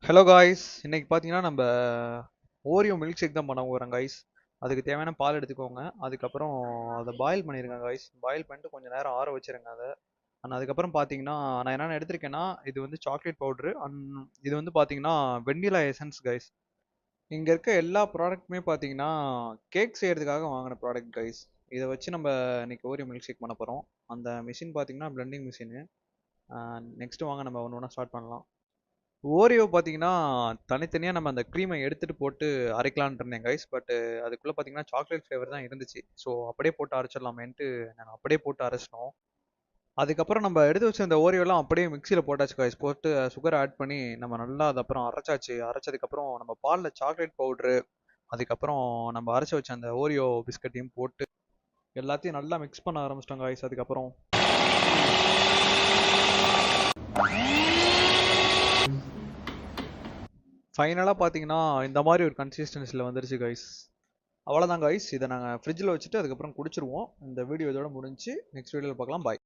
Hello guys, இன்னைக்கு பார்த்தீங்கன்னா நம்ம ஓரியோ மில்க் ஷேக் தான் பண்ண போகிறோம் காய்ஸ். அதுக்கு தேவையான பால் எடுத்துக்கோங்க. அதுக்கப்புறம் அதை பாயில் பண்ணிடுங்க காய்ஸ். பாயில் பண்ணிட்டு கொஞ்சம் நேரம் ஆற வச்சிருங்க அதை. அண்ட் அதுக்கப்புறம் பார்த்தீங்கன்னா நான் என்னென்ன எடுத்திருக்கேன்னா, இது வந்து சாக்லேட் பவுட்ரு அண்ட் இது வந்து பார்த்தீங்கன்னா வெண்ணிலா எசன்ஸ் காய்ஸ். இங்கே இருக்க எல்லா ப்ராடக்ட்டுமே பார்த்தீங்கன்னா கேக் செய்கிறதுக்காக வாங்கின ப்ராடக்ட் காய்ஸ். இதை வச்சு நம்ம இன்னைக்கு ஓரியோ மில்க் ஷேக் பண்ண போகிறோம். அந்த மிஷின் பார்த்தீங்கன்னா பிளெண்டிங் மிஷினு. நெக்ஸ்ட் வாங்க நம்ம ஒன்று ஒன்றா ஸ்டார்ட் பண்ணலாம். ஓரியோ பார்த்தீங்கன்னா, தனித்தனியா நம்ம அந்த க்ரீமை எடுத்துட்டு போட்டு அரைக்கலான்ட்டு இருந்தேன் கைஸ். அதுக்குள்ள பார்த்தீங்கன்னா, சாக்லேட் ஃப்ளேவர் தான் இருந்துச்சு. ஸோ அப்படியே போட்டு அரைச்சிடலாமேன்ட்டு நாங்க அப்படியே போட்டு அரைச்சிட்டோம். அதுக்கப்புறம் நம்ம எடுத்து வச்சிருந்த ஓரியோலாம் அப்படியே மிக்ஸியில போட்டாச்சு கைஸ். போட்டு சுகர் ஆட் பண்ணி நம்ம நல்லா அது அப்புறம் அரைச்சாச்சு. அரைச்சதுக்கப்புறம் நம்ம பால்ல சாக்லேட் பவுடரு, அதுக்கப்புறம் நம்ம அரைச்சு வச்ச அந்த ஓரியோ பிஸ்கட்டையும் போட்டு எல்லாத்தையும் நல்லா மிக்ஸ் பண்ண ஆரம்பிச்சிட்டோம் கைஸ். அதுக்கப்புறம் ஃபைனலாக பார்த்தீங்கன்னா, இந்த மாதிரி ஒரு கன்சிஸ்டன்சியில் வந்துருச்சு கைஸ். அவ்வளோதான் கைஸ். இதை நாங்கள் ஃப்ரிட்ஜில் வச்சுட்டு அதுக்கப்புறம் குடிச்சிருவோம். இந்த வீடியோ இதோட முடிஞ்சு. நெக்ஸ்ட் வீடியோவில் பார்க்கலாம். பாய்.